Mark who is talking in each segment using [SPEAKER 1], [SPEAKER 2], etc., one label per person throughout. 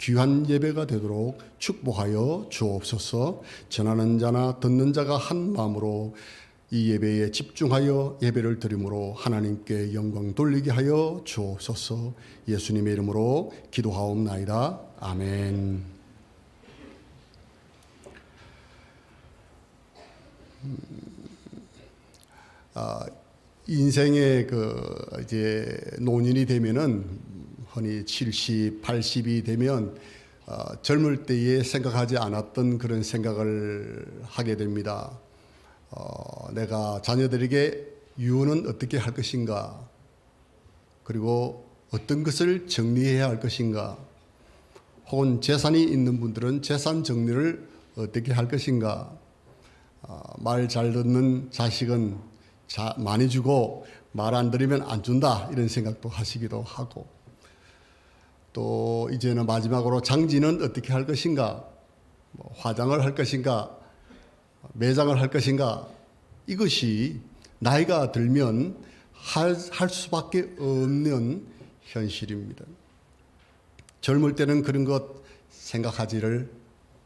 [SPEAKER 1] 귀한 예배가 되도록 축복하여 주옵소서. 전하는 자나 듣는 자가 한 마음으로 이 예배에 집중하여 예배를 드림으로 하나님께 영광 돌리게 하여 주옵소서. 예수님의 이름으로 기도하옵나이다. 아멘. 인생의 이제 노년이 되면은 흔히 70, 80이 되면 젊을 때에 생각하지 않았던 그런 생각을 하게 됩니다. 내가 자녀들에게 유언은 어떻게 할 것인가, 그리고 어떤 것을 정리해야 할 것인가, 혹은 재산이 있는 분들은 재산 정리를 어떻게 할 것인가, 말 잘 듣는 자식은 많이 주고 말 안 들으면 안 준다, 이런 생각도 하시기도 하고, 또 이제는 마지막으로 장지는 어떻게 할 것인가, 화장을 할 것인가, 매장을 할 것인가, 이것이 나이가 들면 할 수밖에 없는 현실입니다. 젊을 때는 그런 것 생각하지를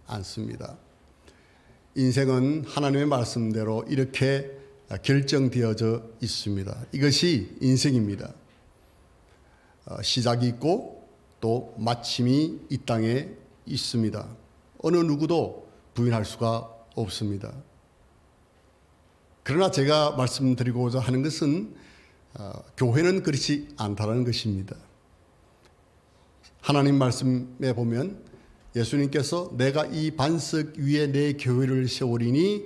[SPEAKER 1] 않습니다. 인생은 하나님의 말씀대로 이렇게 결정되어져 있습니다. 이것이 인생입니다. 시작이 있고 또 마침이 이 땅에 있습니다. 어느 누구도 부인할 수가 없습니다. 그러나 제가 말씀드리고자 하는 것은 교회는 그렇지 않다는 것입니다. 하나님 말씀에 보면 예수님께서 내가 이 반석 위에 내 교회를 세우리니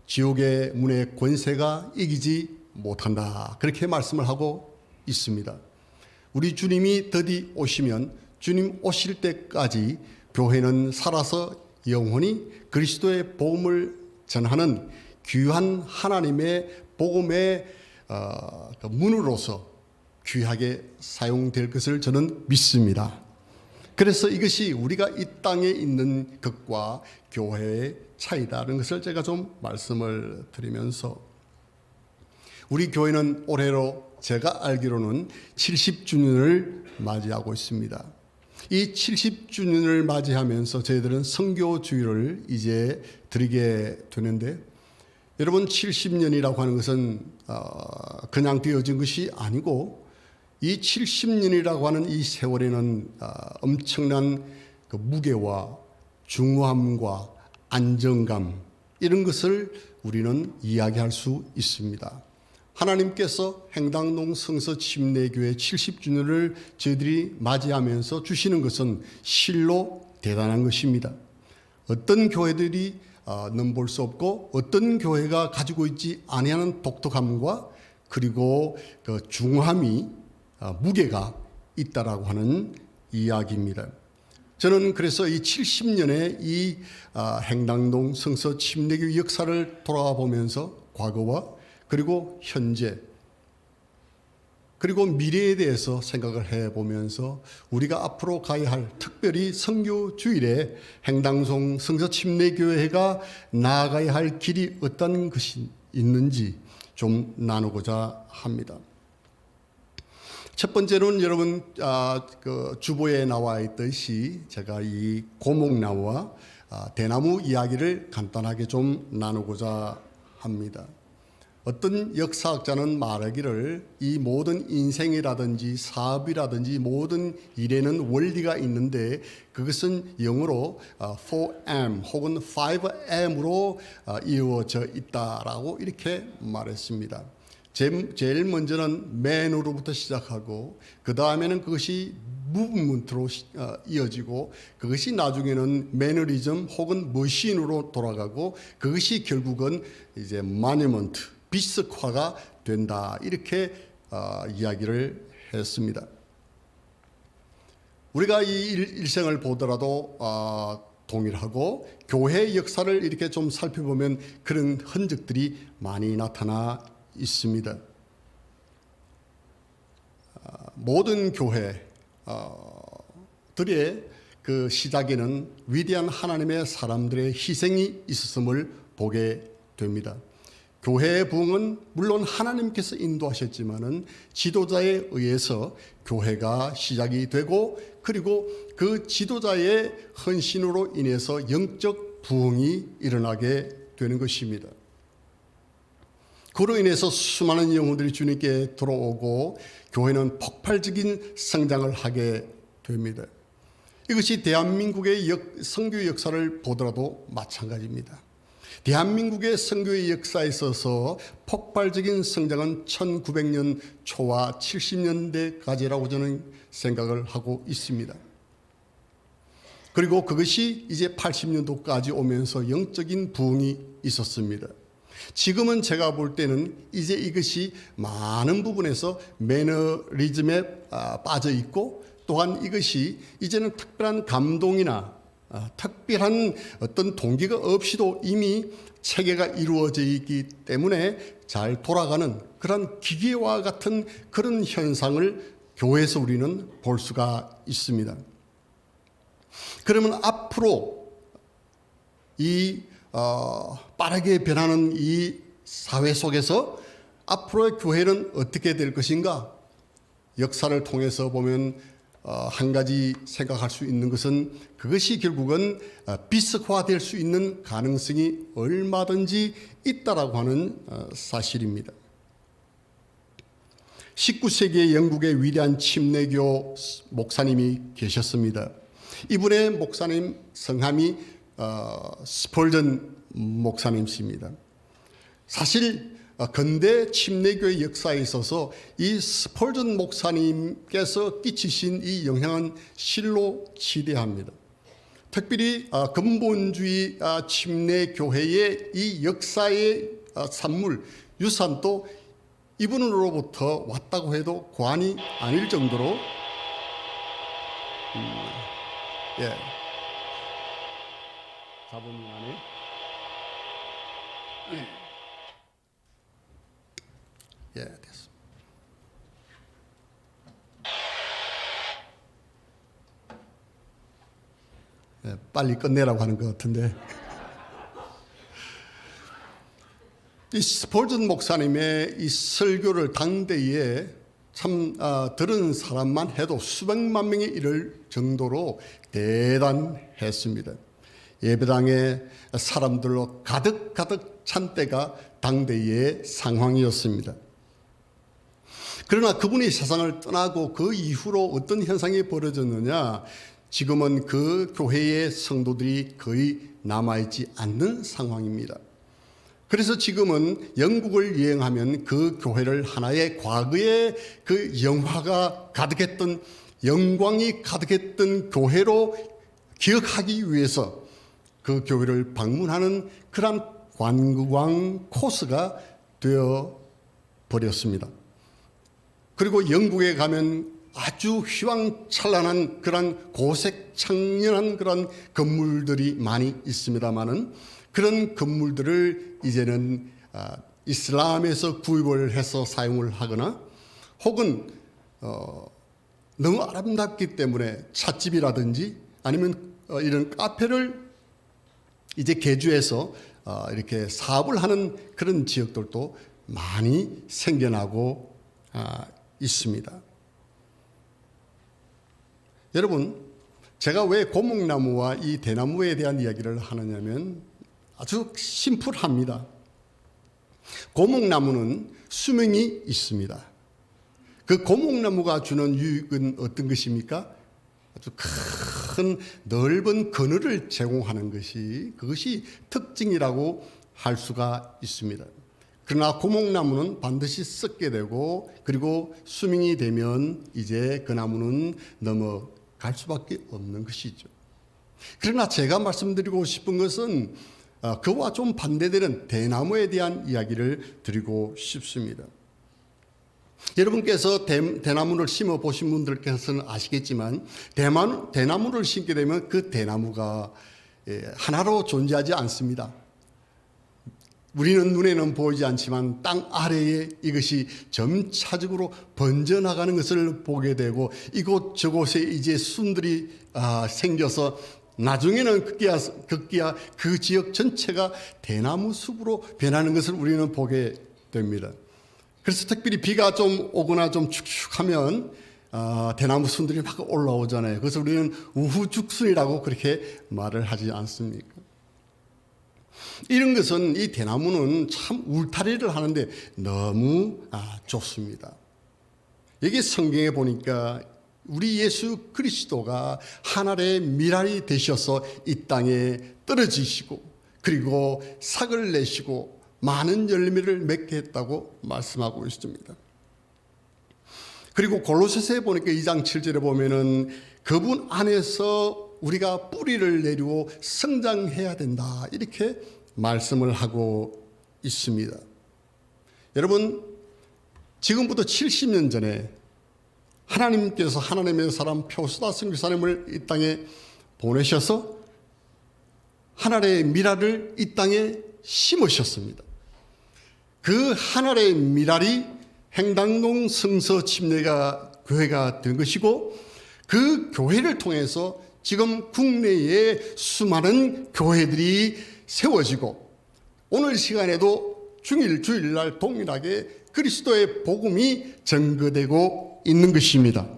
[SPEAKER 1] 지옥의 문의 권세가 이기지 못한다, 그렇게 말씀을 하고 있습니다. 우리 주님이 더디 오시면 주님 오실 때까지 교회는 살아서 영원히 그리스도의 복음을 전하는 귀한 하나님의 복음의 문으로서 귀하게 사용될 것을 저는 믿습니다. 그래서 이것이 우리가 이 땅에 있는 것과 교회의 차이다라는 것을 제가 좀 말씀을 드리면서, 우리 교회는 올해로 제가 알기로는 70주년을 맞이하고 있습니다. 이 70주년을 맞이하면서 저희들은 선교주일을 이제 드리게 되는데, 여러분 70년이라고 하는 것은 그냥 되어진 것이 아니고, 이 70년이라고 하는 이 세월에는 엄청난 그 무게와 중후함과 안정감, 이런 것을 우리는 이야기할 수 있습니다. 하나님께서 행당동 성서 침례교회 70주년을 저희들이 맞이하면서 주시는 것은 실로 대단한 것입니다. 어떤 교회들이 넘볼 수 없고 어떤 교회가 가지고 있지 아니하는 독특함과 그리고 그 중함이 무게가 있다라고 하는 이야기입니다. 저는 그래서 이 70년의 이 행당동 성서 침례교회 역사를 돌아와 보면서 과거와 그리고 현재 그리고 미래에 대해서 생각을 해보면서 우리가 앞으로 가야 할, 특별히 선교주일에 행당동 성서 침례교회가 나아가야 할 길이 어떤 것이 있는지 좀 나누고자 합니다. 첫 번째로는 여러분 그 주보에 나와 있듯이 제가 이 고목나무와 대나무 이야기를 간단하게 좀 나누고자 합니다. 어떤 역사학자는 말하기를 이 모든 인생이라든지 사업이라든지 모든 일에는 원리가 있는데 그것은 영어로 4M 혹은 5M으로 이루어져 있다라고 이렇게 말했습니다. 제일 먼저는 man으로부터 시작하고 그 다음에는 그것이 무브먼트로 이어지고 그것이 나중에는 매너리즘 혹은 머신으로 돌아가고 그것이 결국은 이제 마니먼트, 비석화가 된다, 이렇게 이야기를 했습니다. 우리가 이 일생을 보더라도 동일하고 교회의 역사를 이렇게 좀 살펴보면 그런 흔적들이 많이 나타나 있습니다. 모든 교회들의 그 시작에는 위대한 하나님의 사람들의 희생이 있었음을 보게 됩니다. 교회의 부흥은 물론 하나님께서 인도하셨지만은 지도자에 의해서 교회가 시작이 되고, 그리고 그 지도자의 헌신으로 인해서 영적 부흥이 일어나게 되는 것입니다. 그로 인해서 수많은 영혼들이 주님께 들어오고 교회는 폭발적인 성장을 하게 됩니다. 이것이 대한민국의 선교 역사를 보더라도 마찬가지입니다. 대한민국의 선교의 역사에 있어서 폭발적인 성장은 1900년 초와 70년대까지라고 저는 생각을 하고 있습니다. 그리고 그것이 이제 80년도까지 오면서 영적인 부흥이 있었습니다. 지금은 제가 볼 때는 이제 이것이 많은 부분에서 매너리즘에 빠져 있고, 또한 이것이 이제는 특별한 감동이나 특별한 어떤 동기가 없이도 이미 체계가 이루어져 있기 때문에 잘 돌아가는 그런 기계와 같은 그런 현상을 교회에서 우리는 볼 수가 있습니다. 그러면 앞으로 이 빠르게 변하는 이 사회 속에서 앞으로의 교회는 어떻게 될 것인가? 역사를 통해서 보면 한 가지 생각할 수 있는 것은 그것이 결국은 비스화될 수 있는 가능성이 얼마든지 있다라고 하는 사실입니다. 19세기의 영국의 위대한 침례교 목사님이 계셨습니다. 이분의 목사님 성함이 스펄전 목사님이십니다. 사실 근대 침례교의 역사에 있어서 이 스펄전 목사님께서 끼치신 이 영향은 실로 지대합니다. 특별히 근본주의 침례교회의 이 역사의 산물, 유산도 이분으로부터 왔다고 해도 과언이 아닐 정도로 자본이 나네. 됐어. 빨리 끝내라고 하는 것 같은데. 이 스펄전 목사님의 이 설교를 당대에 참 들은 사람만 해도 수백만 명이 이를 정도로 대단했습니다. 예배당에 사람들로 가득 찬 때가 당대의 상황이었습니다. 그러나 그분이 세상을 떠나고 그 이후로 어떤 현상이 벌어졌느냐, 지금은 그 교회의 성도들이 거의 남아있지 않는 상황입니다. 그래서 지금은 영국을 여행하면 그 교회를 하나의 과거의 그 영화가 가득했던, 영광이 가득했던 교회로 기억하기 위해서 그 교회를 방문하는 그런 관광 코스가 되어 버렸습니다. 그리고 영국에 가면 아주 휘황찬란한 그런 고색 창연한 그런 건물들이 많이 있습니다만은, 그런 건물들을 이제는 이슬람에서 구입을 해서 사용을 하거나, 혹은 너무 아름답기 때문에 찻집이라든지 아니면 이런 카페를 이제 개조해서 이렇게 사업을 하는 그런 지역들도 많이 생겨나고 있습니다. 여러분, 제가 왜 고목나무와 이 대나무에 대한 이야기를 하느냐면 아주 심플합니다. 고목나무는 수명이 있습니다. 그 고목나무가 주는 유익은 어떤 것입니까? 아주 큰 넓은 그늘을 제공하는 것이, 그것이 특징이라고 할 수가 있습니다. 그러나 고목나무는 반드시 썩게 되고, 그리고 수명이 되면 이제 그 나무는 넘어갈 수밖에 없는 것이죠. 그러나 제가 말씀드리고 싶은 것은 그와 좀 반대되는 대나무에 대한 이야기를 드리고 싶습니다. 여러분께서 대나무를 심어 보신 분들께서는 아시겠지만, 대나무를 심게 되면 그 대나무가 하나로 존재하지 않습니다. 우리는 눈에는 보이지 않지만 땅 아래에 이것이 점차적으로 번져나가는 것을 보게 되고, 이곳 저곳에 이제 순들이 생겨서 나중에는 급기야 그 지역 전체가 대나무 숲으로 변하는 것을 우리는 보게 됩니다. 그래서 특별히 비가 좀 오거나 좀 축축하면 대나무 순들이 막 올라오잖아요. 그래서 우리는 우후죽순이라고 그렇게 말을 하지 않습니까? 이런 것은 이 대나무는 참 울타리를 하는데 너무 좋습니다. 여기 성경에 보니까 우리 예수 그리스도가 하늘의 미랄이 되셔서 이 땅에 떨어지시고 그리고 삭을 내시고 많은 열매를 맺게 했다고 말씀하고 있습니다. 그리고 골로새서에 보니까 2장 7절에 보면은 그분 안에서 우리가 뿌리를 내리고 성장해야 된다 이렇게 말씀을 하고 있습니다. 여러분, 지금부터 70년 전에 하나님께서 하나님의 사람 표수다 선교사님을 이 땅에 보내셔서 하늘의 미랄을 이 땅에 심으셨습니다. 그 하늘의 미랄이 행당동 성서 침례가 교회가 된 것이고 그 교회를 통해서 지금 국내에 수많은 교회들이 세워지고 오늘 시간에도 주일날 동일하게 그리스도의 복음이 전거되고 있는 것입니다.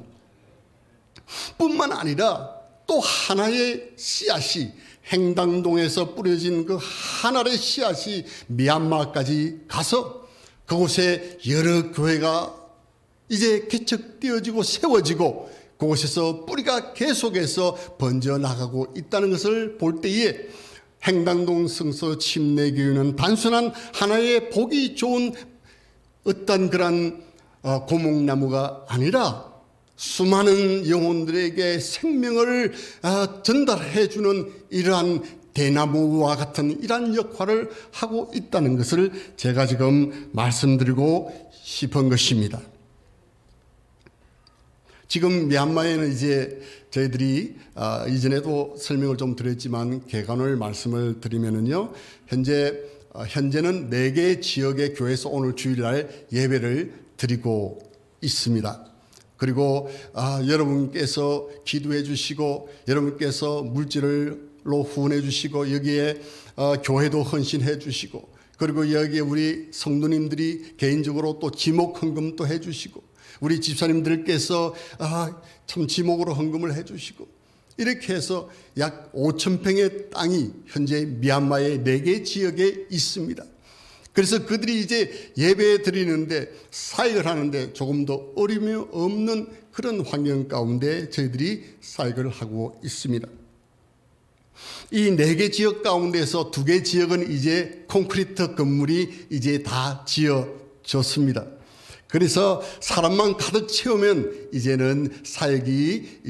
[SPEAKER 1] 뿐만 아니라 또 하나의 씨앗이 행당동에서 뿌려진 그 하나의 씨앗이 미얀마까지 가서 그곳에 여러 교회가 이제 개척되어지고 세워지고 그곳에서 뿌리가 계속해서 번져나가고 있다는 것을 볼 때에 행당동 성서 침례교회는 단순한 하나의 보기 좋은 어떤 그런 고목나무가 아니라 수많은 영혼들에게 생명을 전달해 주는 이러한 대나무와 같은 이러한 역할을 하고 있다는 것을 제가 지금 말씀드리고 싶은 것입니다. 지금 미얀마에는 이제 저희들이 이전에도 설명을 좀 드렸지만 개관을 말씀을 드리면은요, 현재는 4개 지역의 교회에서 오늘 주일날 예배를 드리고 있습니다. 그리고 여러분께서 기도해 주시고 여러분께서 물질로 후원해 주시고 여기에 교회도 헌신해 주시고 그리고 여기에 우리 성도님들이 개인적으로 또 지목 헌금도 해 주시고 우리 집사님들께서 참 지목으로 헌금을 해 주시고 이렇게 해서 약 5,000평의 땅이 현재 미얀마의 4개 지역에 있습니다. 그래서 그들이 이제 예배 드리는데 사역을 하는데 조금 더 어려움이 없는 그런 환경 가운데 저희들이 사역을 하고 있습니다. 이 4개 지역 가운데서 2개 지역은 이제 콘크리트 건물이 이제 다 지어졌습니다. 그래서 사람만 가득 채우면 이제는 사역이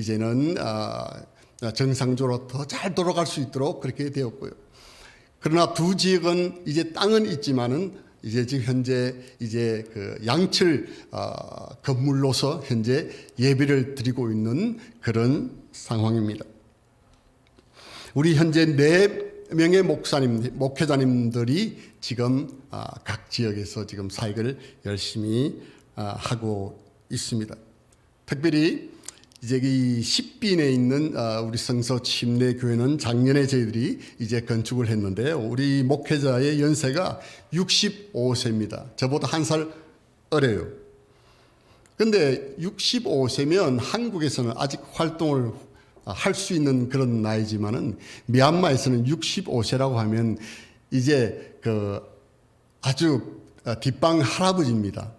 [SPEAKER 1] 정상적으로 더 잘 돌아갈 수 있도록 그렇게 되었고요. 그러나 2 지역은 이제 땅은 있지만은 이제 지금 현재 이제 그 양철 건물로서 현재 예배를 드리고 있는 그런 상황입니다. 우리 현재 4명의 목회자님들이 지금 각 지역에서 지금 사역을 열심히 하고 있습니다. 특별히 이제 이 십빈에 있는 우리 성서 침례교회는 작년에 저희들이 이제 건축을 했는데 우리 목회자의 연세가 65세입니다. 저보다 1살 어려요. 근데 65세면 한국에서는 아직 활동을 할 수 있는 그런 나이지만은 미얀마에서는 65세라고 하면 이제 그 아주 뒷방 할아버지입니다.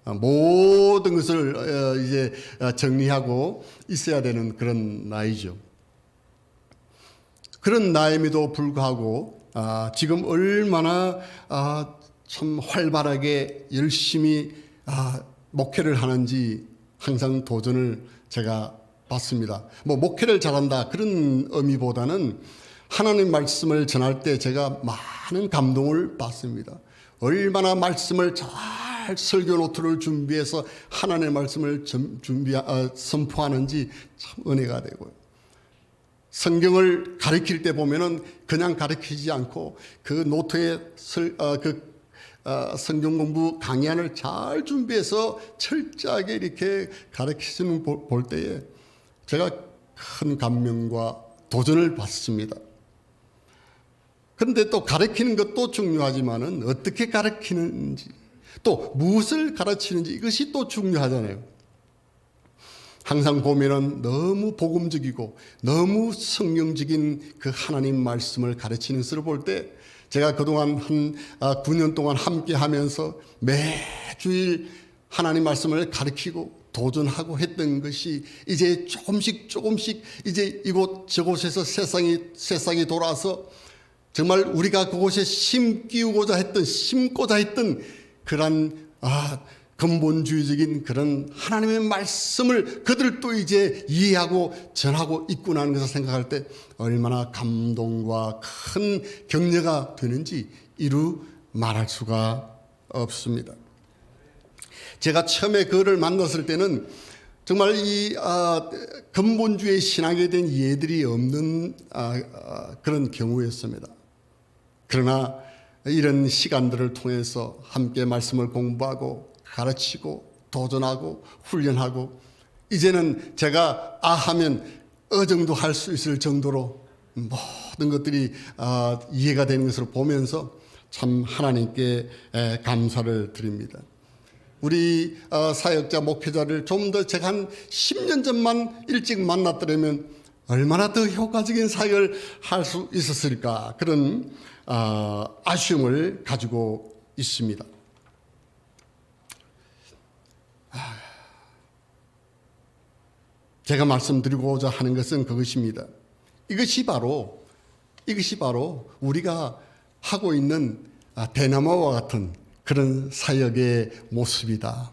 [SPEAKER 1] 모든 것을 이제 정리하고 있어야 되는 그런 나이죠. 그런 나이임에도 불구하고 지금 얼마나 참 활발하게 열심히 목회를 하는지 항상 도전을 제가 받습니다. 뭐 목회를 잘한다 그런 의미보다는 하나님 말씀을 전할 때 제가 많은 감동을 받습니다. 얼마나 말씀을 잘 설교 노트를 준비해서 하나님의 말씀을 선포하는지 참 은혜가 되고요. 성경을 가르칠 때 보면은 그냥 가르치지 않고 그 노트에 성경 공부 강의안을 잘 준비해서 철저하게 이렇게 가르치시는 볼 때에 제가 큰 감명과 도전을 받습니다. 그런데 또 가르치는 것도 중요하지만은 어떻게 가르치는지, 또 무엇을 가르치는지, 이것이 또 중요하잖아요. 항상 보면은 너무 복음적이고 너무 성경적인 그 하나님 말씀을 가르치는 것을 볼 때, 제가 그동안 한 9년 동안 함께 하면서 매주일 하나님 말씀을 가르치고 도전하고 했던 것이 이제 조금씩 이제 이곳 저곳에서 세상이 돌아서 정말 우리가 그곳에 심고자 했던 그런 근본주의적인 그런 하나님의 말씀을 그들도 이제 이해하고 전하고 있구나 하는 것을 생각할 때 얼마나 감동과 큰 격려가 되는지 이루 말할 수가 없습니다. 제가 처음에 그를 만났을 때는 정말 이 근본주의 신앙에 대한 이해들이 없는 그런 경우였습니다. 그러나 이런 시간들을 통해서 함께 말씀을 공부하고 가르치고 도전하고 훈련하고, 이제는 제가 하면 정도 할 수 있을 정도로 모든 것들이 이해가 되는 것을 보면서 참 하나님께 감사를 드립니다. 우리 사역자 목회자를 좀 더 제가 한 10년 전만 일찍 만났더라면 얼마나 더 효과적인 사역을 할 수 있었을까, 그런 아쉬움을 가지고 있습니다. 제가 말씀드리고자 하는 것은 그것입니다. 이것이 바로 우리가 하고 있는 대나무와 같은 그런 사역의 모습이다.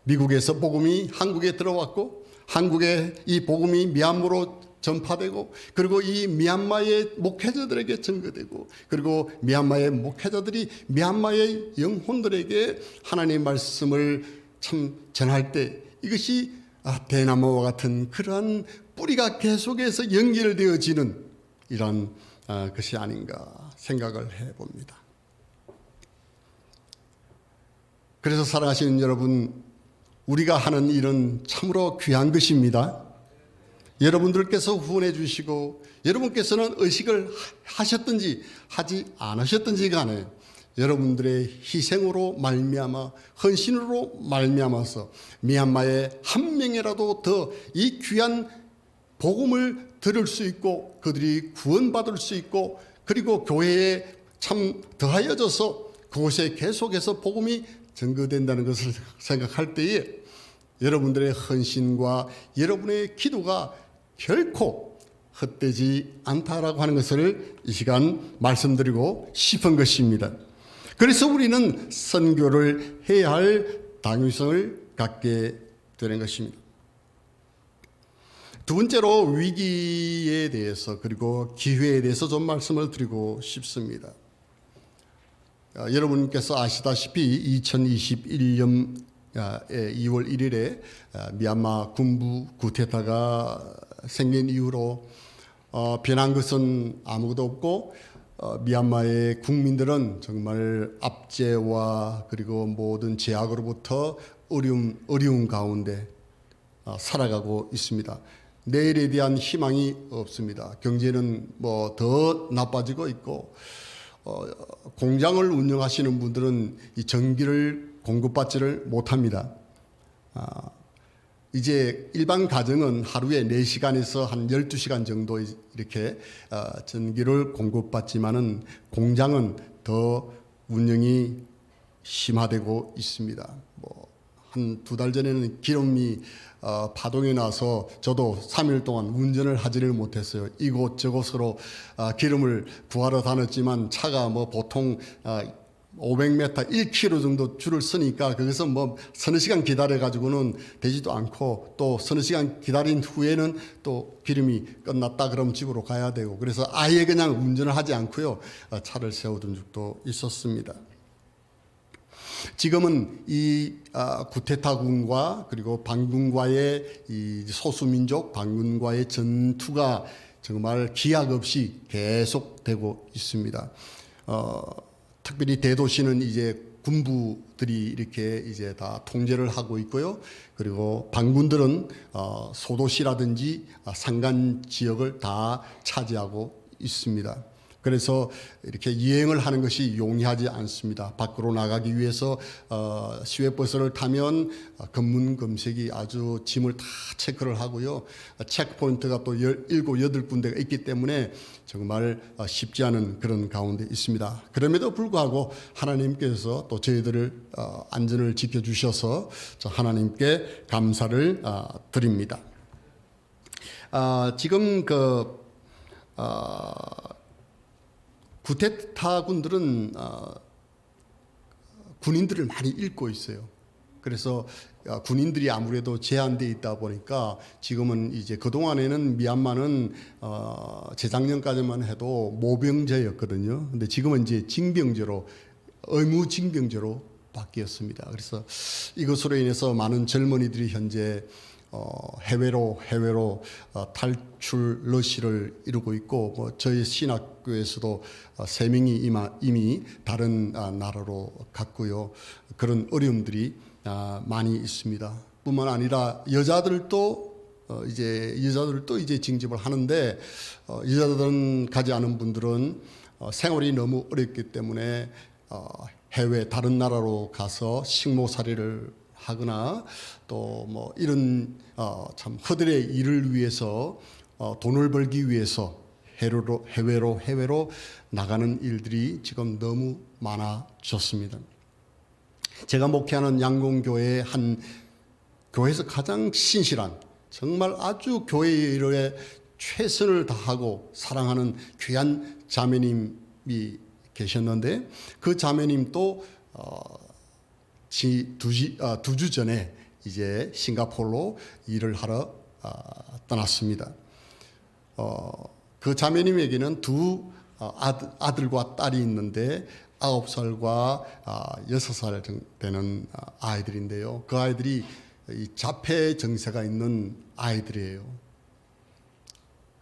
[SPEAKER 1] 미국에서 복음이 한국에 들어왔고, 한국에 이 복음이 미얀마로 전파되고, 그리고 이 미얀마의 목회자들에게 전거되고, 그리고 미얀마의 목회자들이 미얀마의 영혼들에게 하나님의 말씀을 참 전할 때, 이것이 대나무와 같은 그러한 뿌리가 계속해서 연결되어지는 이런 것이 아닌가 생각을 해봅니다. 그래서 사랑하시는 여러분, 우리가 하는 일은 참으로 귀한 것입니다. 여러분들께서 후원해 주시고, 여러분께서는 의식을 하셨든지 하지 않으셨든지 간에 여러분들의 희생으로 말미암아, 헌신으로 말미암아서 미얀마에 한 명이라도 더 이 귀한 복음을 들을 수 있고, 그들이 구원받을 수 있고, 그리고 교회에 참 더하여져서 그곳에 계속해서 복음이 전거된다는 것을 생각할 때에 여러분들의 헌신과 여러분의 기도가 결코 헛되지 않다라고 하는 것을 이 시간 말씀드리고 싶은 것입니다. 그래서 우리는 선교를 해야 할 당위성을 갖게 되는 것입니다. 두 번째로 위기에 대해서, 그리고 기회에 대해서 좀 말씀을 드리고 싶습니다. 여러분께서 아시다시피 2021년 2월 1일에 미얀마 군부 쿠데타가 생긴 이후로 변한 것은 아무것도 없고, 미얀마의 국민들은 정말 압제와 그리고 모든 제약으로부터 어려움 가운데 살아가고 있습니다. 내일에 대한 희망이 없습니다. 경제는 뭐 더 나빠지고 있고, 공장을 운영하시는 분들은 이 전기를 공급받지를 못합니다. 이제 일반 가정은 하루에 4시간에서 한 12시간 정도 이렇게 전기를 공급받지만은 공장은 더 운영이 심화되고 있습니다. 뭐 한 2달 전에는 기름이 파동이 나서 저도 3일 동안 운전을 하지를 못했어요. 이곳저곳으로 기름을 구하러 다녔지만 차가 뭐 보통 500m, 1km 정도 줄을 서니까 거기서 뭐 서너 시간 기다려가지고는 되지도 않고, 또 서너 시간 기다린 후에는 또 기름이 끝났다 그러면 집으로 가야 되고, 그래서 아예 그냥 운전을 하지 않고요, 차를 세우던 적도 있었습니다. 지금은 이 쿠데타군과 그리고 반군과의 이 소수민족 반군과의 전투가 정말 기약 없이 계속되고 있습니다. 특별히 대도시는 이제 군부들이 이렇게 이제 다 통제를 하고 있고요. 그리고 반군들은 소도시라든지 산간 지역을 다 차지하고 있습니다. 그래서 이렇게 여행을 하는 것이 용이하지 않습니다. 밖으로 나가기 위해서 시외버스를 타면 검문 검색이 아주 짐을 다 체크를 하고요. 체크포인트가 또 17, 8군데가 있기 때문에 정말 쉽지 않은 그런 가운데 있습니다. 그럼에도 불구하고 하나님께서 또 저희들을 안전을 지켜주셔서 하나님께 감사를 드립니다. 지금 구테타군들은 군인들을 많이 잃고 있어요. 그래서 군인들이 아무래도 제한되어 있다 보니까 지금은 이제 그동안에는 미얀마는 재작년까지만 해도 모병제였거든요. 근데 지금은 이제 징병제로, 의무 징병제로 바뀌었습니다. 그래서 이것으로 인해서 많은 젊은이들이 현재 해외로 탈출 러시를 이루고 있고, 뭐 저희 신학교에서도 3명이 이미 다른 나라로 갔고요. 그런 어려움들이 많이 있습니다. 뿐만 아니라 여자들도 이제 징집을 하는데, 여자들은 가지 않은 분들은 생활이 너무 어렵기 때문에 해외 다른 나라로 가서 식모살이를 하거나 또 뭐 이런 참 허들의 일을 위해서 돈을 벌기 위해서 해외로 나가는 일들이 지금 너무 많아졌습니다. 제가 목회하는 양공교회의 한 교회에서 가장 신실한, 정말 아주 교회 일에 최선을 다하고 사랑하는 귀한 자매님이 계셨는데, 그 자매님도 두 주 전에 이제 싱가포르로 일을 하러 떠났습니다. 그 자매님에게는 두 아들과 딸이 있는데 9살과 6살 되는 아이들인데요. 그 아이들이 자폐 증세가 있는 아이들이에요.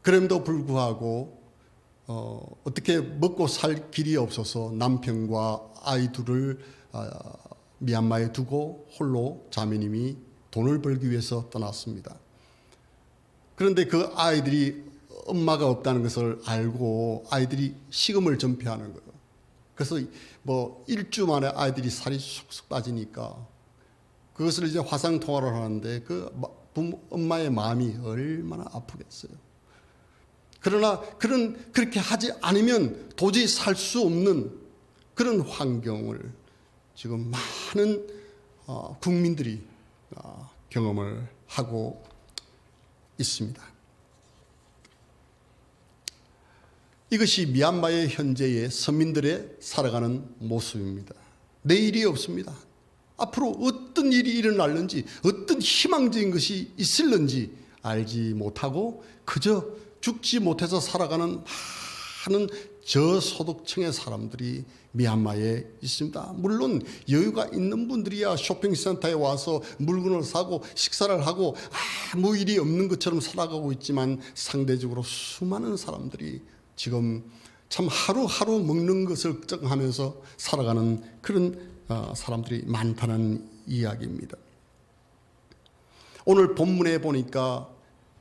[SPEAKER 1] 그럼에도 불구하고 어떻게 먹고 살 길이 없어서 남편과 아이 둘을 미얀마에 두고 홀로 자매님이 돈을 벌기 위해서 떠났습니다. 그런데 그 아이들이 엄마가 없다는 것을 알고 아이들이 식음을 전폐하는 거예요. 그래서 뭐 일주 만에 아이들이 살이 쑥쑥 빠지니까 그것을 이제 화상 통화를 하는데 그 엄마의 마음이 얼마나 아프겠어요. 그러나 그렇게 하지 않으면 도저히 살 수 없는 그런 환경을 지금 많은 국민들이 경험을 하고 있습니다. 이것이 미얀마의 현재의 서민들의 살아가는 모습입니다. 내일이 없습니다. 앞으로 어떤 일이 일어날는지, 어떤 희망적인 것이 있을는지 알지 못하고 그저 죽지 못해서 살아가는 많은 저소득층의 사람들이 미얀마에 있습니다. 물론 여유가 있는 분들이야 쇼핑센터에 와서 물건을 사고 식사를 하고 아무 일이 없는 것처럼 살아가고 있지만, 상대적으로 수많은 사람들이 지금 참 하루하루 먹는 것을 걱정하면서 살아가는 그런 사람들이 많다는 이야기입니다. 오늘 본문에 보니까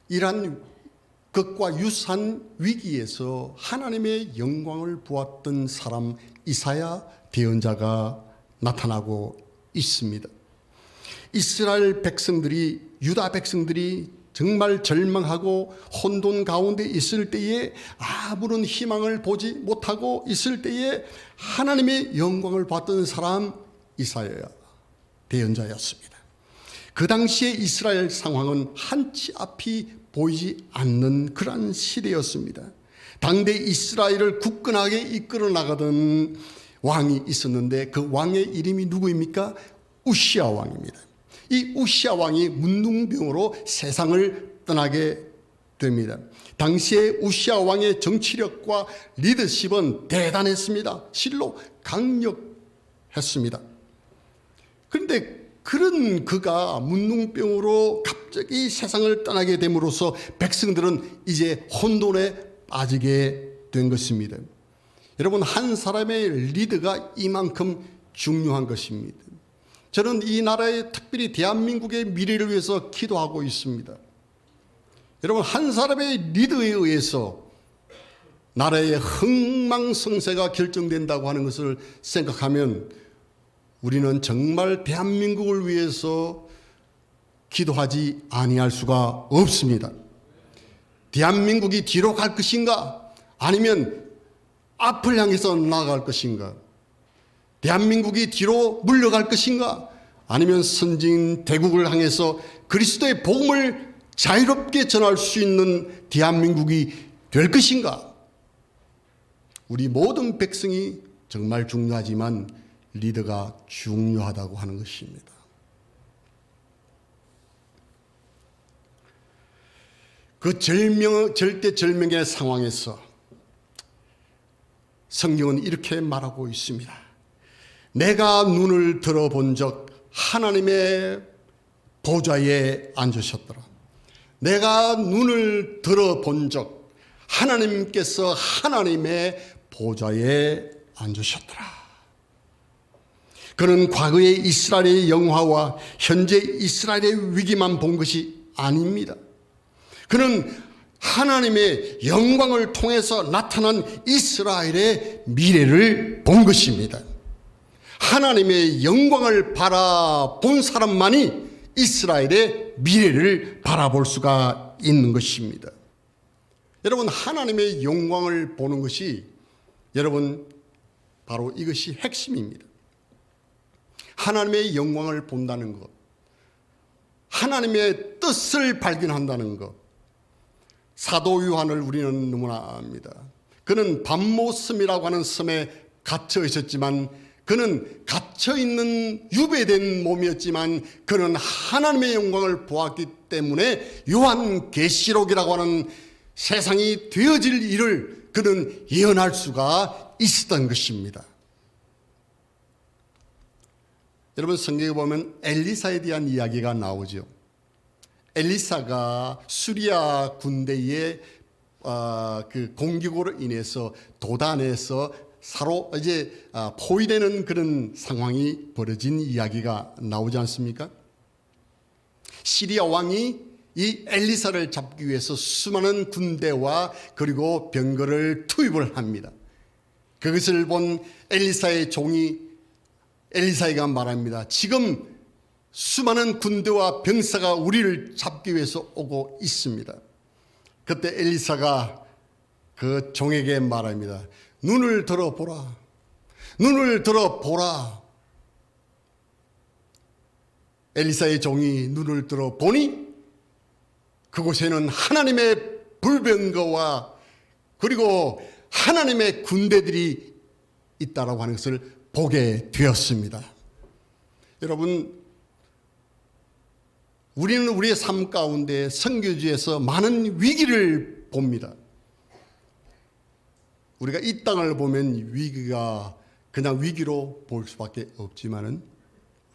[SPEAKER 1] 이러한 극과 유산 위기에서 하나님의 영광을 보았던 사람 이사야 대언자가 나타나고 있습니다. 이스라엘 백성들이, 유다 백성들이 정말 절망하고 혼돈 가운데 있을 때에, 아무런 희망을 보지 못하고 있을 때에 하나님의 영광을 봤던 사람 이사야 대언자였습니다. 그 당시에 이스라엘 상황은 한치 앞이 보이지 않는 그러한 시대였습니다. 당대 이스라엘을 굳건하게 이끌어 나가던 왕이 있었는데 그 왕의 이름이 누구입니까? 우시야 왕입니다. 이 우시야 왕이 문둥병으로 세상을 떠나게 됩니다. 당시에 우시야 왕의 정치력과 리더십은 대단했습니다. 실로 강력했습니다. 그런데 그런 그가 문둥병으로 갑자기 세상을 떠나게 됨으로써 백성들은 이제 혼돈에 빠지게 된 것입니다. 여러분, 한 사람의 리더가 이만큼 중요한 것입니다. 저는 이 나라의 특별히 대한민국의 미래를 위해서 기도하고 있습니다. 여러분, 한 사람의 리더에 의해서 나라의 흥망성쇠가 결정된다고 하는 것을 생각하면 우리는 정말 대한민국을 위해서 기도하지 아니할 수가 없습니다. 대한민국이 뒤로 갈 것인가? 아니면 앞을 향해서 나아갈 것인가? 대한민국이 뒤로 물러갈 것인가? 아니면 선진 대국을 향해서 그리스도의 복음을 자유롭게 전할 수 있는 대한민국이 될 것인가? 우리 모든 백성이 정말 중요하지만 리더가 중요하다고 하는 것입니다. 그 절대절명의 상황에서 성경은 이렇게 말하고 있습니다. 내가 눈을 들어본 적 하나님의 보좌에 앉으셨더라. 내가 눈을 들어본 적 하나님께서 하나님의 보좌에 앉으셨더라. 그는 과거의 이스라엘의 영화와 현재 이스라엘의 위기만 본 것이 아닙니다. 그는 하나님의 영광을 통해서 나타난 이스라엘의 미래를 본 것입니다. 하나님의 영광을 바라본 사람만이 이스라엘의 미래를 바라볼 수가 있는 것입니다. 여러분, 하나님의 영광을 보는 것이 여러분 바로 이것이 핵심입니다. 하나님의 영광을 본다는 것, 하나님의 뜻을 발견한다는 것. 사도 요한을 우리는 너무나 압니다. 그는 밤모섬이라고 하는 섬에 갇혀 있었지만, 그는 갇혀 있는 유배된 몸이었지만 그는 하나님의 영광을 보았기 때문에 요한계시록이라고 하는 세상이 되어질 일을 그는 예언할 수가 있었던 것입니다. 여러분, 성경에 보면 엘리사에 대한 이야기가 나오죠. 엘리사가 수리아 군대의 그 공격으로 인해서 도단에서 포위되는 그런 상황이 벌어진 이야기가 나오지 않습니까? 시리아 왕이 이 엘리사를 잡기 위해서 수많은 군대와 그리고 병거를 투입을 합니다. 그것을 본 엘리사의 종이 엘리사에게 말합니다. 지금 수많은 군대와 병사가 우리를 잡기 위해서 오고 있습니다. 그때 엘리사가 그 종에게 말합니다. 눈을 들어보라. 눈을 들어보라. 엘리사의 종이 눈을 들어보니 그곳에는 하나님의 불병거와 그리고 하나님의 군대들이 있다라고 하는 것을 보게 되었습니다. 여러분, 우리는 우리의 삶 가운데 선교지에서 많은 위기를 봅니다. 우리가 이 땅을 보면 위기가 그냥 위기로 볼 수밖에 없지만은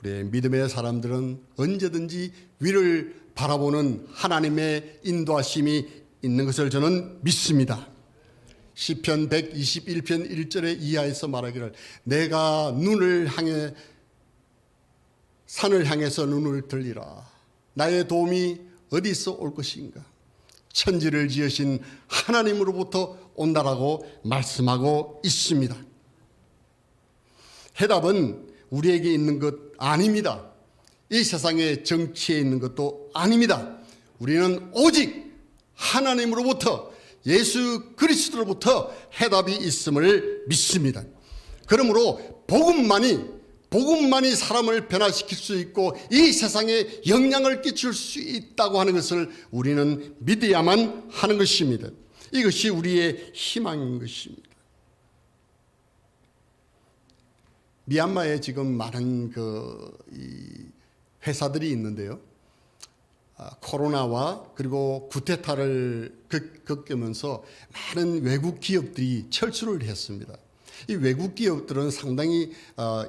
[SPEAKER 1] 우리의 믿음의 사람들은 언제든지 위를 바라보는 하나님의 인도하심이 있는 것을 저는 믿습니다. 시편 121편 1절에 이하에서 말하기를 내가 눈을 향해 산을 향해서 눈을 들리라. 나의 도움이 어디서 올 것인가? 천지를 지으신 하나님으로부터 온다라고 말씀하고 있습니다. 해답은 우리에게 있는 것 아닙니다. 이 세상의 정치에 있는 것도 아닙니다. 우리는 오직 하나님으로부터 예수 그리스도로부터 해답이 있음을 믿습니다. 그러므로 복음만이 사람을 변화시킬 수 있고 이 세상에 영향을 끼칠 수 있다고 하는 것을 우리는 믿어야만 하는 것입니다. 이것이 우리의 희망인 것입니다. 미얀마에 지금 많은 회사들이 있는데요. 코로나와 그리고 쿠데타를 겪으면서 많은 외국 기업들이 철수를 했습니다. 이 외국 기업들은 상당히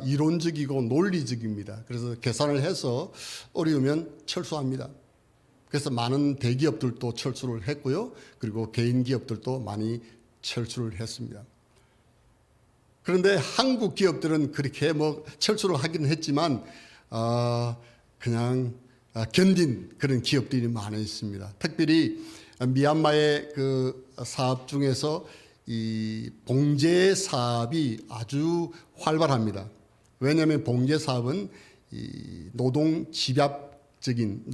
[SPEAKER 1] 이론적이고 논리적입니다. 그래서 계산을 해서 어려우면 철수합니다. 그래서 많은 대기업들도 철수를 했고요. 그리고 개인 기업들도 많이 철수를 했습니다. 그런데 한국 기업들은 그렇게 뭐 철수를 하긴 했지만 그냥 견딘 그런 기업들이 많아 있습니다. 특별히 미얀마의 그 사업 중에서 이 봉제 사업이 아주 활발합니다. 왜냐하면 봉제 사업은 이 노동 집약적인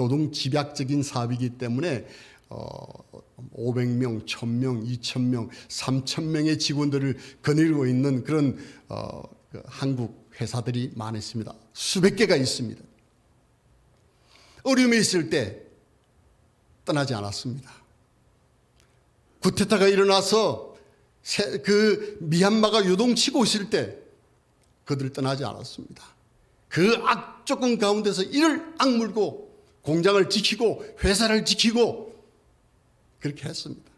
[SPEAKER 1] 사업이기 때문에 500명, 1000명, 2000명, 3000명의 직원들을 거느리고 있는 그런 그 한국 회사들이 많이 있습니다. 수백 개가 있습니다. 어려움이 있을 때 떠나지 않았습니다. 쿠데타가 일어나서 그 미얀마가 요동치고 있을 때 그들을 떠나지 않았습니다. 그 악조건 가운데서 이를 악물고 공장을 지키고 회사를 지키고 그렇게 했습니다.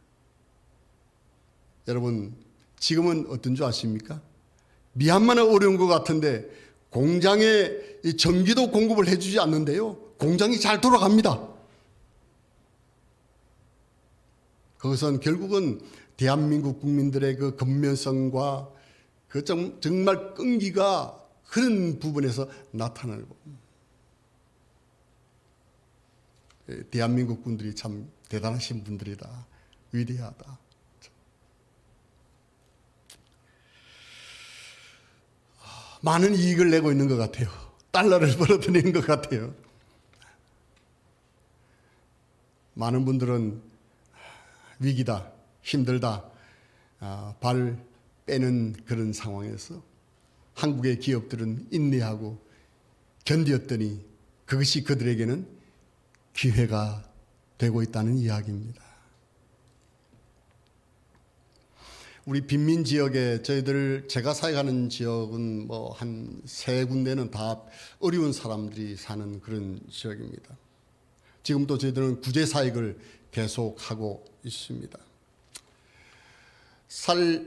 [SPEAKER 1] 여러분, 지금은 어떤 줄 아십니까? 미얀마는 어려운 것 같은데 공장에 전기도 공급을 해주지 않는데요, 공장이 잘 돌아갑니다. 그것은 결국은 대한민국 국민들의 그 근면성과 그 정말 끈기가 그런 부분에서 나타나는 겁니다. 대한민국 분들이 참 대단하신 분들이다. 위대하다. 많은 이익을 내고 있는 것 같아요. 달러를 벌어들이는 것 같아요. 많은 분들은 위기다, 힘들다, 발 빼는 그런 상황에서 한국의 기업들은 인내하고 견디었더니 그것이 그들에게는 기회가 되고 있다는 이야기입니다. 우리 빈민 지역에 제가 사역하는 지역은 뭐 한 3군데는 다 어려운 사람들이 사는 그런 지역입니다. 지금도 저희들은 구제 사역을 계속하고 있습니다. 쌀이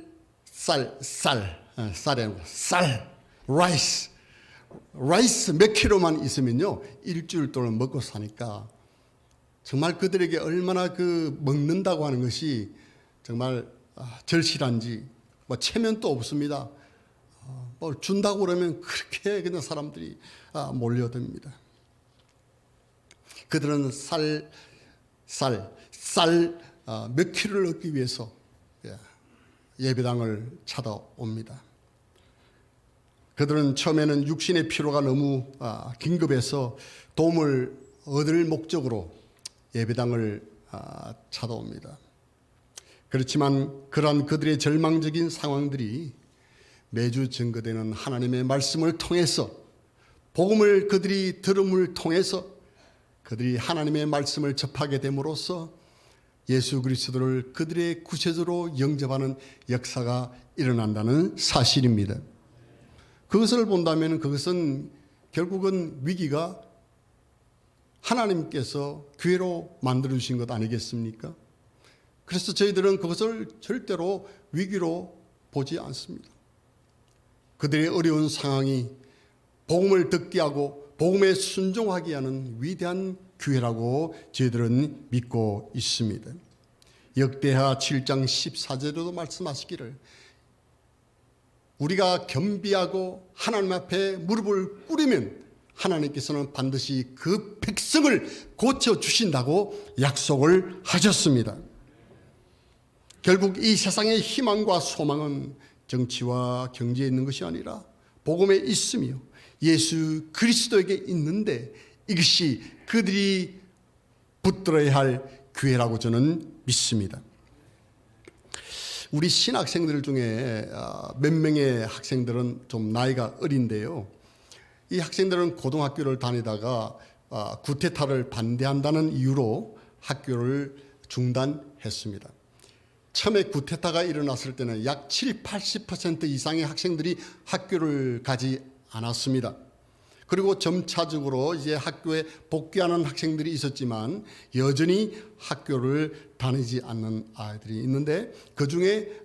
[SPEAKER 1] 아니고 라이스 몇 킬로만 있으면요 일주일 동안 먹고 사니까 정말 그들에게 얼마나 그 먹는다고 하는 것이 정말 절실한지, 뭐 체면도 없습니다. 뭘 준다고 그러면 그렇게 그냥 사람들이 몰려듭니다. 그들은 쌀 몇 킬로를 얻기 위해서 예배당을 찾아옵니다. 그들은 처음에는 육신의 피로가 너무 긴급해서 도움을 얻을 목적으로 예배당을 찾아옵니다. 그렇지만 그러한 그들의 절망적인 상황들이 매주 증거되는 하나님의 말씀을 통해서, 복음을 그들이 들음을 통해서 그들이 하나님의 말씀을 접하게 됨으로써 예수 그리스도를 그들의 구세주로 영접하는 역사가 일어난다는 사실입니다. 그것을 본다면 그것은 결국은 위기가 하나님께서 기회로 만들어주신 것 아니겠습니까? 그래서 저희들은 그것을 절대로 위기로 보지 않습니다. 그들의 어려운 상황이 복음을 듣게 하고 복음에 순종하게 하는 위대한 기회라고 저희들은 믿고 있습니다. 역대하 7장 14절에도 말씀하시기를 우리가 겸비하고 하나님 앞에 무릎을 꿇으면 하나님께서는 반드시 그 백성을 고쳐주신다고 약속을 하셨습니다. 결국 이 세상의 희망과 소망은 정치와 경제에 있는 것이 아니라 복음에 있으며 예수 그리스도에게 있는데 이것이 그들이 붙들어야 할 기회라고 저는 믿습니다. 우리 신학생들 중에 몇 명의 학생들은 좀 나이가 어린데요. 이 학생들은 고등학교를 다니다가 쿠데타를 반대한다는 이유로 학교를 중단했습니다. 처음에 쿠데타가 일어났을 때는 약 70-80% 이상의 학생들이 학교를 가지 않았습니다. 그리고 점차적으로 이제 학교에 복귀하는 학생들이 있었지만 여전히 학교를 다니지 않는 아이들이 있는데 그 중에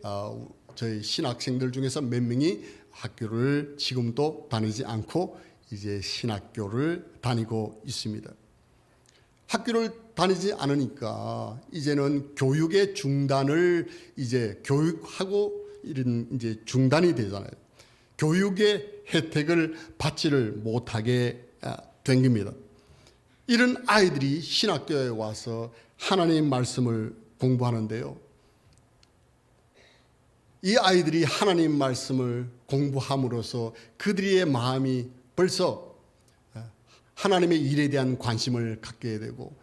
[SPEAKER 1] 저희 신학생들 중에서 몇 명이 학교를 지금도 다니지 않고 이제 신학교를 다니고 있습니다. 학교를 다니지 않으니까 이제는 교육의 중단을 이제 교육하고 이런 이제 중단이 되잖아요. 교육의 혜택을 받지를 못하게 된 겁니다. 이런 아이들이 신학교에 와서 하나님 말씀을 공부하는데요. 이 아이들이 하나님 말씀을 공부함으로써 그들의 마음이 벌써 하나님의 일에 대한 관심을 갖게 되고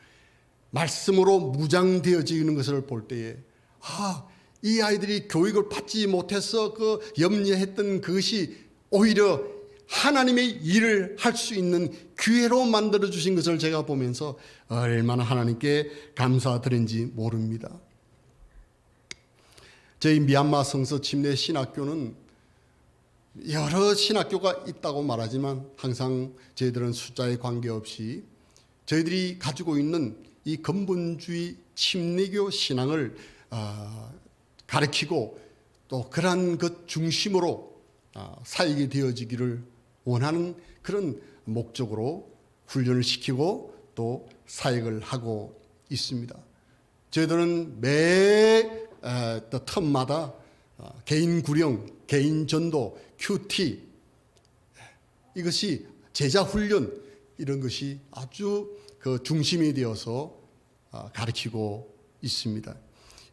[SPEAKER 1] 말씀으로 무장되어지는 것을 볼 때에 이 아이들이 교육을 받지 못해서 그 염려했던 그것이 오히려 하나님의 일을 할 수 있는 기회로 만들어 주신 것을 제가 보면서 얼마나 하나님께 감사드린지 모릅니다. 저희 미얀마 성서 침례 신학교는 여러 신학교가 있다고 말하지만 항상 저희들은 숫자에 관계없이 저희들이 가지고 있는 이 근본주의 침례교 신앙을 가르치고 또 그러한 것 중심으로 사역이 되어지기를 원하는 그런 목적으로 훈련을 시키고 또 사역을 하고 있습니다. 저희들은 매 텀마다 개인 구령, 개인 전도, 큐티 이것이 제자 훈련 이런 것이 아주 그 중심이 되어서 가르치고 있습니다.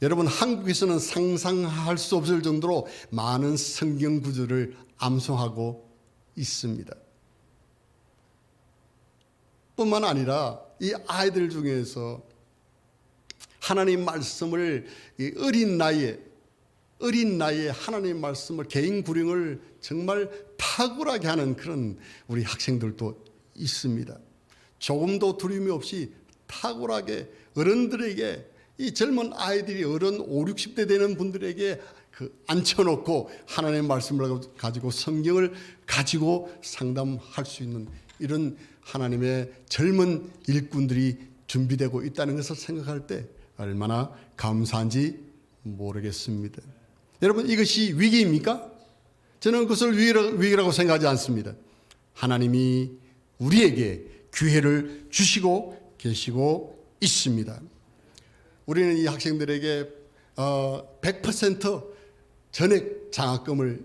[SPEAKER 1] 여러분 한국에서는 상상할 수 없을 정도로 많은 성경 구절을 암송하고 있습니다. 뿐만 아니라 이 아이들 중에서 하나님 말씀을 어린 나이에 하나님 말씀을 개인 구령을 정말 탁월하게 하는 그런 우리 학생들도 있습니다. 조금도 두려움이 없이 탁월하게 어른들에게 이 젊은 아이들이 어른 5, 60대 되는 분들에게 앉혀놓고 하나님의 말씀을 가지고 성경을 가지고 상담할 수 있는 이런 하나님의 젊은 일꾼들이 준비되고 있다는 것을 생각할 때 얼마나 감사한지 모르겠습니다. 여러분 이것이 위기입니까? 저는 그것을 위기라고 생각하지 않습니다. 하나님이 우리에게 기회를 주시고 계시고 있습니다. 우리는 이 학생들에게 100% 전액 장학금을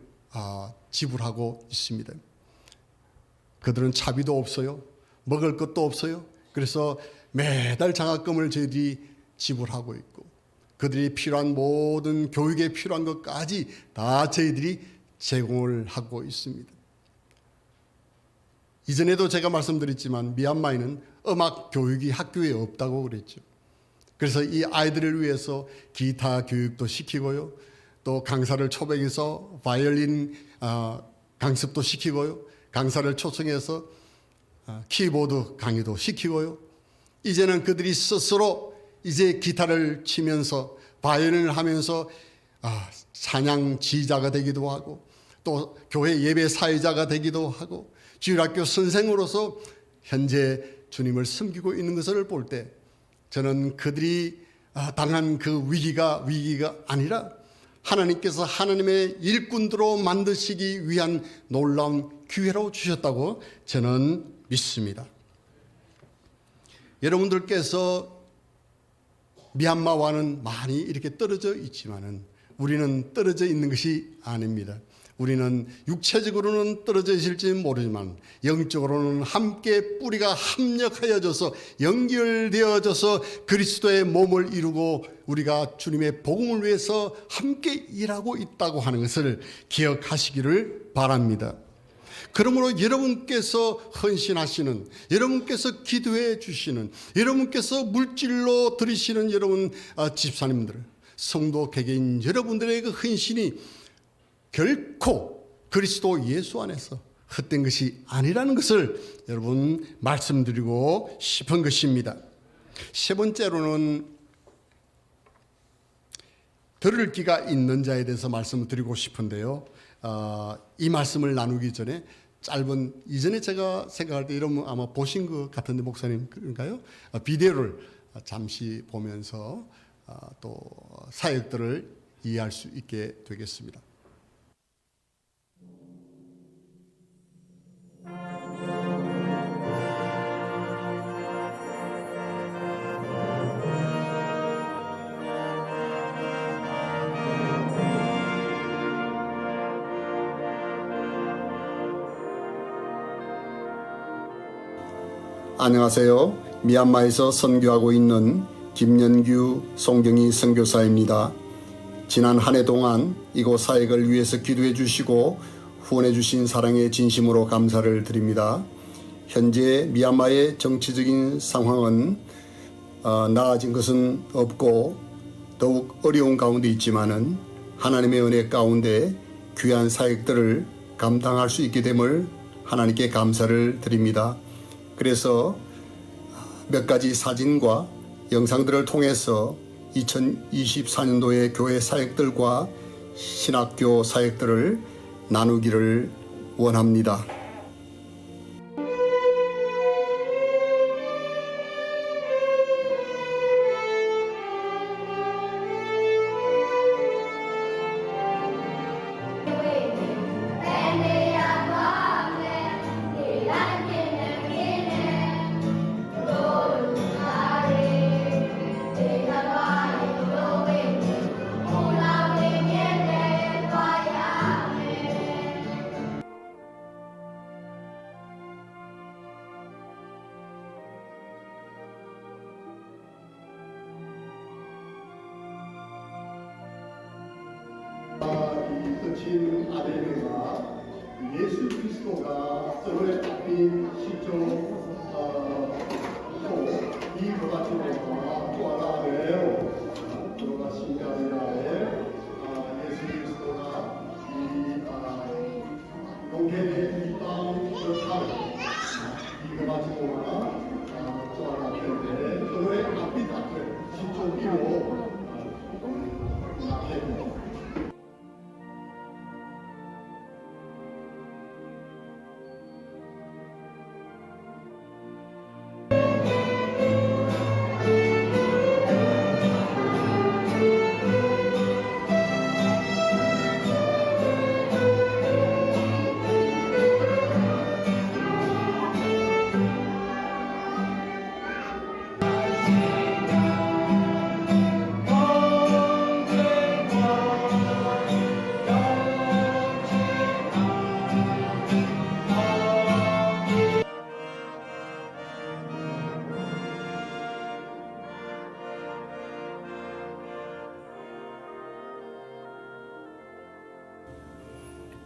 [SPEAKER 1] 지불하고 있습니다. 그들은 차비도 없어요. 먹을 것도 없어요. 그래서 매달 장학금을 저희들이 지불하고 있고 그들이 필요한 모든 교육에 필요한 것까지 다 저희들이 제공을 하고 있습니다. 이전에도 제가 말씀드렸지만 미얀마에는 음악 교육이 학교에 없다고 그랬죠. 그래서 이 아이들을 위해서 기타 교육도 시키고요. 또 강사를 초빙해서 바이올린 강습도 시키고요. 강사를 초청해서 키보드 강의도 시키고요. 이제는 그들이 스스로 이제 기타를 치면서 바이올린을 하면서 찬양 지휘자가 되기도 하고 또 교회 예배 사회자가 되기도 하고 주일학교 선생으로서 현재 주님을 섬기고 있는 것을 볼 때 저는 그들이 당한 그 위기가 아니라 하나님께서 하나님의 일꾼들로 만드시기 위한 놀라운 기회로 주셨다고 저는 믿습니다. 여러분들께서 미얀마와는 많이 이렇게 떨어져 있지만은 우리는 떨어져 있는 것이 아닙니다. 우리는 육체적으로는 떨어져 있을지 모르지만 영적으로는 함께 뿌리가 합력하여져서 연결되어져서 그리스도의 몸을 이루고 우리가 주님의 복음을 위해서 함께 일하고 있다고 하는 것을 기억하시기를 바랍니다. 그러므로 여러분께서 헌신하시는, 여러분께서 기도해 주시는, 여러분께서 물질로 드리시는 여러분 집사님들, 성도 개개인 여러분들의 그 헌신이 결코 그리스도 예수 안에서 헛된 것이 아니라는 것을 여러분 말씀드리고 싶은 것입니다. 세 번째로는 들을 귀가 있는 자에 대해서 말씀을 드리고 싶은데요. 이 말씀을 나누기 전에 짧은 이전에 제가 생각할 때 이런 아마 보신 것 같은데 목사님 그런가요? 비디오를 잠시 보면서 또 사역들을 이해할 수 있게 되겠습니다. 안녕하세요. 미얀마에서 선교하고 있는 김연규 송경희 선교사입니다. 지난 한 해 동안 이곳 사역을 위해서 기도해 주시고 후원해 주신 사랑에 진심으로 감사를 드립니다. 현재 미얀마의 정치적인 상황은 나아진 것은 없고 더욱 어려운 가운데 있지만은 하나님의 은혜 가운데 귀한 사역들을 감당할 수 있게 됨을 하나님께 감사를 드립니다. 그래서 몇 가지 사진과 영상들을 통해서 2024년도의 교회 사역들과 신학교 사역들을 나누기를 원합니다. 끝인 아벨과 예수 그리스도가 서로의 앞인 시종 이 거가지고가 또 하나를 그가 신자들의 예수 그리스도가 이 용계의 이땅 이 거가지고가 또 하나인데 서로의 앞인 앞을 시종이로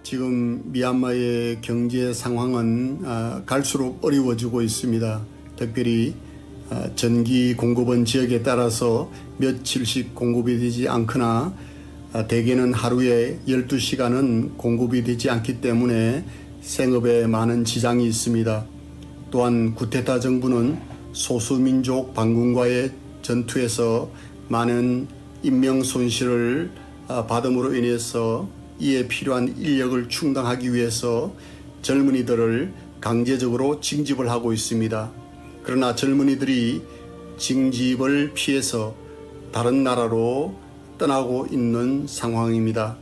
[SPEAKER 1] 지금 미얀마의 경제 상황은 갈수록 어려워지고 있습니다. 특별히 전기 공급원 지역에 따라서 며칠씩 공급이 되지 않거나 대개는 하루에 12시간은 공급이 되지 않기 때문에 생업에 많은 지장이 있습니다. 또한 쿠데타 정부는 소수민족 반군과의 전투에서 많은 인명 손실을 받음으로 인해서 이에 필요한 인력을 충당하기 위해서 젊은이들을 강제적으로 징집을 하고 있습니다. 그러나 젊은이들이 징집을 피해서 다른 나라로 떠나고 있는 상황입니다.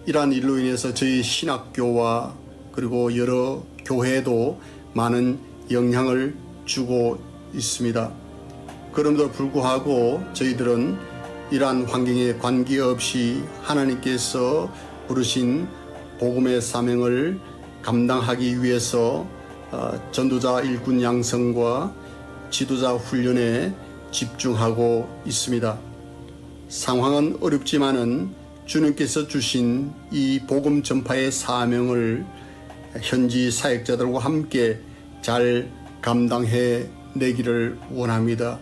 [SPEAKER 1] 이러한 일로 인해서 저희 신학교와 그리고 여러 교회도 많은 영향을 주고 있습니다. 그럼에도 불구하고 저희들은 이러한 환경에 관계없이 하나님께서 부르신 복음의 사명을 감당하기 위해서 전도자 일꾼 양성과 지도자 훈련에 집중하고 있습니다. 상황은 어렵지만은 주님께서 주신 이 복음 전파의 사명을 현지 사역자들과 함께 잘 감당해 내기를 원합니다.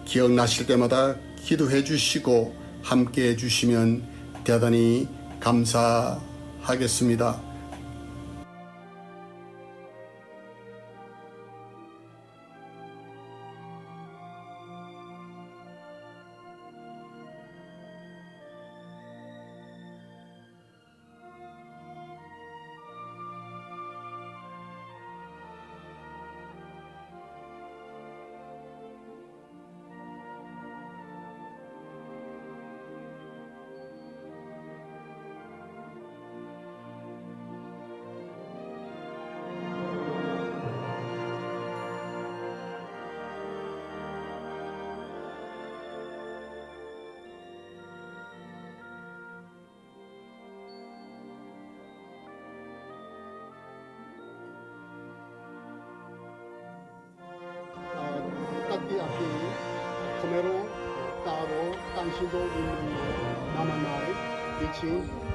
[SPEAKER 1] 기억나실 때마다 기도해 주시고 함께 해 주시면 대단히 감사하겠습니다. 수도 있는 남한나라의 위치입니다.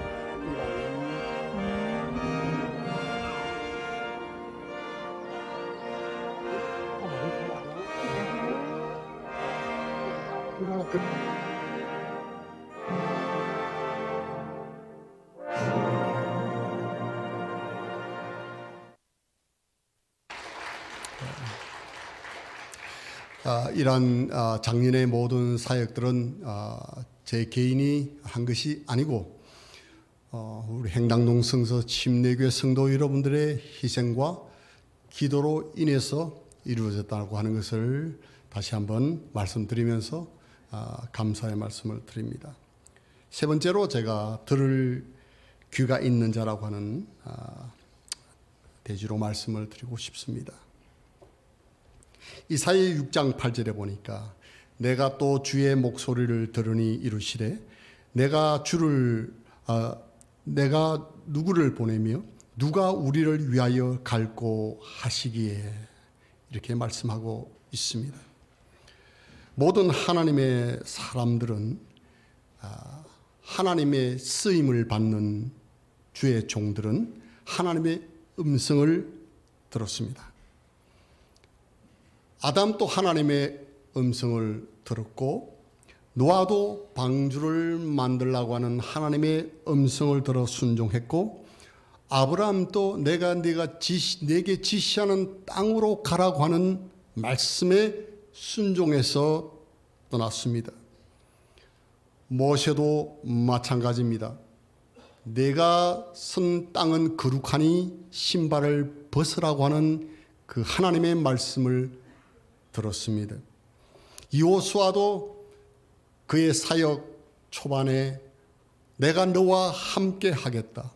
[SPEAKER 1] 이러한 작년의 모든 사역들은 제 개인이 한 것이 아니고 우리 행당동 성서 침례교회 성도 여러분들의 희생과 기도로 인해서 이루어졌다고 하는 것을 다시 한번 말씀드리면서 감사의 말씀을 드립니다. 세 번째로 제가 들을 귀가 있는 자라고 하는 대지로 말씀을 드리고 싶습니다. 이사야 6장 8절에 보니까 내가 또 주의 목소리를 들으니 이르시되 내가 누구를 보내며 누가 우리를 위하여 갈고 하시기에 이렇게 말씀하고 있습니다. 모든 하나님의 사람들은 하나님의 쓰임을 받는 주의 종들은 하나님의 음성을 들었습니다. 아담도 하나님의 음성을 들었고 노아도 방주를 만들라고 하는 하나님의 음성을 들어 순종했고 아브라함도 내게 지시하는 땅으로 가라고 하는 말씀에 순종해서 떠났습니다. 모세도 마찬가지입니다. 내가 선 땅은 거룩하니 신발을 벗으라고 하는 그 하나님의 말씀을 들었습니다. 여호수아도 그의 사역 초반에 내가 너와 함께 하겠다.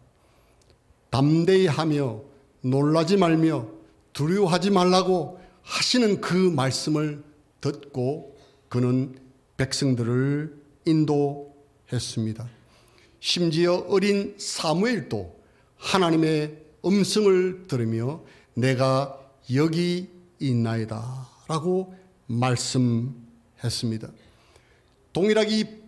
[SPEAKER 1] 담대히 하며 놀라지 말며 두려워하지 말라고 하시는 그 말씀을 듣고 그는 백성들을 인도했습니다. 심지어 어린 사무엘도 하나님의 음성을 들으며 내가 여기 있나이다 라고 말씀했습니다. 동일하게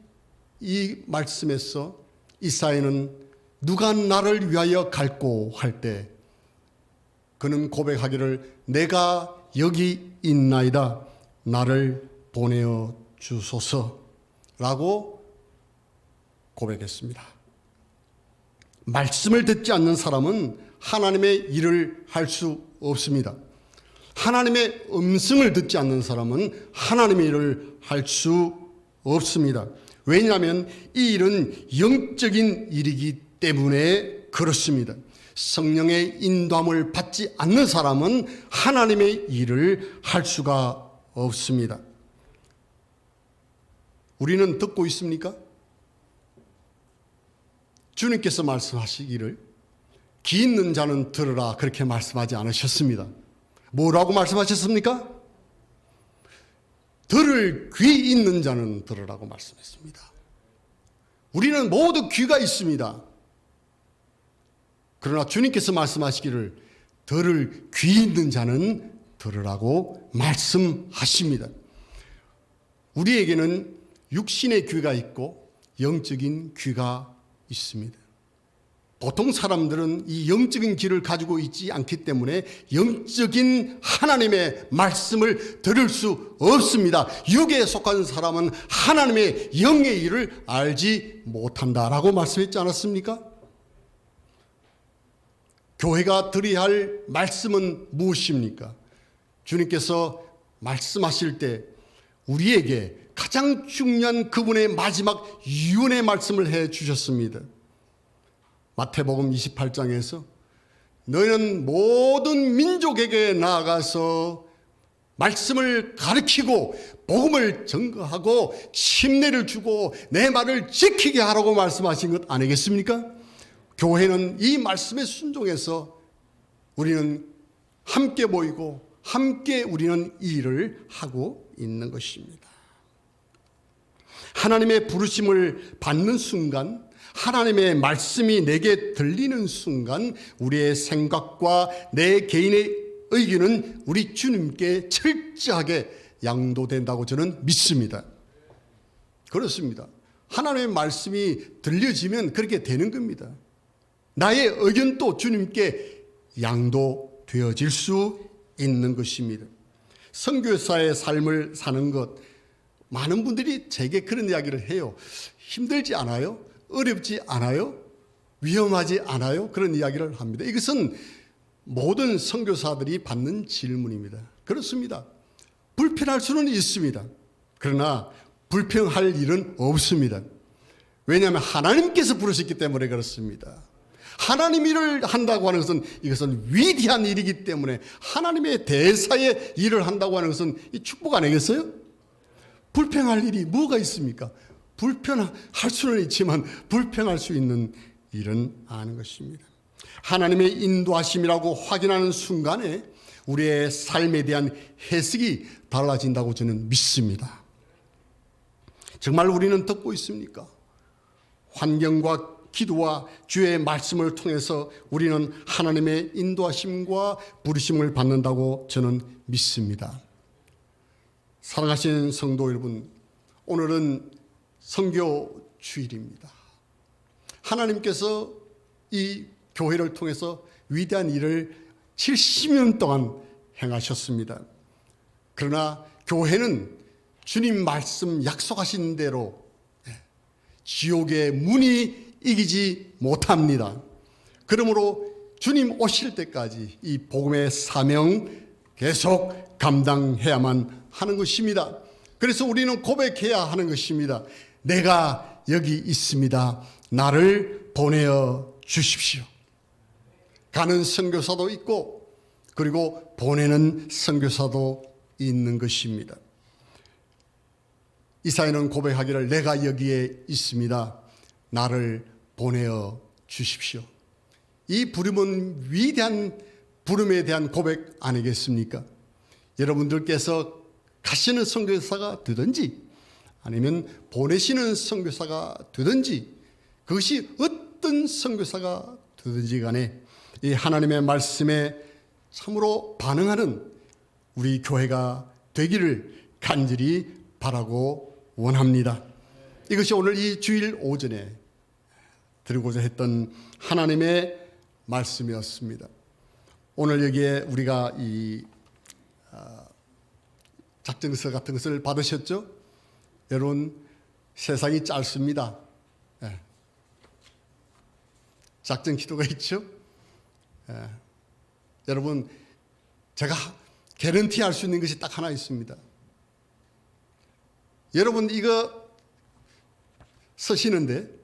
[SPEAKER 1] 이 말씀에서 이사야는 누가 나를 위하여 갈고 할 때 그는 고백하기를 내가 여기 있나이다 나를 보내어 주소서라고 고백했습니다. 말씀을 듣지 않는 사람은 하나님의 일을 할 수 없습니다. 하나님의 음성을 듣지 않는 사람은 하나님의 일을 할 수 없습니다. 왜냐하면 이 일은 영적인 일이기 때문에 그렇습니다. 성령의 인도함을 받지 않는 사람은 하나님의 일을 할 수가 없습니다. 우리는 듣고 있습니까? 주님께서 말씀하시기를 귀 있는 자는 들으라 그렇게 말씀하지 않으셨습니다. 뭐라고 말씀하셨습니까? 들을 귀 있는 자는 들으라고 말씀했습니다. 우리는 모두 귀가 있습니다. 그러나 주님께서 말씀하시기를 들을 귀 있는 자는 들으라고 말씀하십니다. 우리에게는 육신의 귀가 있고 영적인 귀가 있습니다. 보통 사람들은 이 영적인 귀를 가지고 있지 않기 때문에 영적인 하나님의 말씀을 들을 수 없습니다. 육에 속한 사람은 하나님의 영의 일을 알지 못한다라고 말씀했지 않았습니까? 교회가 들어야 할 말씀은 무엇입니까? 주님께서 말씀하실 때 우리에게 가장 중요한 그분의 마지막 유언의 말씀을 해 주셨습니다. 마태복음 28장에서 너희는 모든 민족에게 나아가서 말씀을 가르치고 복음을 증거하고 침례를 주고 내 말을 지키게 하라고 말씀하신 것 아니겠습니까? 교회는 이 말씀에 순종해서 우리는 함께 모이고 함께 우리는 이 일을 하고 있는 것입니다. 하나님의 부르심을 받는 순간 하나님의 말씀이 내게 들리는 순간 우리의 생각과 내 개인의 의견은 우리 주님께 철저하게 양도된다고 저는 믿습니다. 그렇습니다. 하나님의 말씀이 들려지면 그렇게 되는 겁니다. 나의 의견도 주님께 양도되어질 수 있는 것입니다. 선교사의 삶을 사는 것, 많은 분들이 제게 그런 이야기를 해요. 힘들지 않아요? 어렵지 않아요? 위험하지 않아요? 그런 이야기를 합니다. 이것은 모든 선교사들이 받는 질문입니다. 그렇습니다. 불편할 수는 있습니다. 그러나 불평할 일은 없습니다. 왜냐하면 하나님께서 부르셨기 때문에 그렇습니다. 하나님 일을 한다고 하는 것은 이것은 위대한 일이기 때문에 하나님의 대사의 일을 한다고 하는 것은 이 축복 아니겠어요? 불평할 일이 뭐가 있습니까? 불평할 수는 있지만 불평할 수 있는 일은 아닌 것입니다. 하나님의 인도하심이라고 확인하는 순간에 우리의 삶에 대한 해석이 달라진다고 저는 믿습니다. 정말 우리는 듣고 있습니까? 환경과 기도와 주의 말씀을 통해서 우리는 하나님의 인도하심과 부르심을 받는다고 저는 믿습니다. 사랑하시는 성도 여러분, 오늘은 선교 주일입니다. 하나님께서 이 교회를 통해서 위대한 일을 70년 동안 행하셨습니다. 그러나 교회는 주님 말씀 약속하신 대로 지옥의 문이 이기지 못합니다. 그러므로 주님 오실 때까지 이 복음의 사명 계속 감당해야만 하는 것입니다. 그래서 우리는 고백해야 하는 것입니다. 내가 여기 있습니다. 나를 보내어 주십시오. 가는 선교사도 있고 그리고 보내는 선교사도 있는 것입니다. 이사야는 고백하기를 내가 여기에 있습니다. 나를 보내어 주십시오. 이 부름은 위대한 부름에 대한 고백 아니겠습니까? 여러분들께서 가시는 선교사가 되든지 아니면 보내시는 선교사가 되든지 그것이 어떤 선교사가 되든지 간에 이 하나님의 말씀에 참으로 반응하는 우리 교회가 되기를 간절히 바라고 원합니다. 이것이 오늘 이 주일 오전에 드리고자 했던 하나님의 말씀이었습니다. 오늘 여기에 우리가 이 작정서 같은 것을 받으셨죠? 여러분, 세상이 짧습니다. 작정 기도가 있죠? 여러분, 제가 개런티 할 수 있는 것이 딱 하나 있습니다. 여러분, 이거 쓰시는데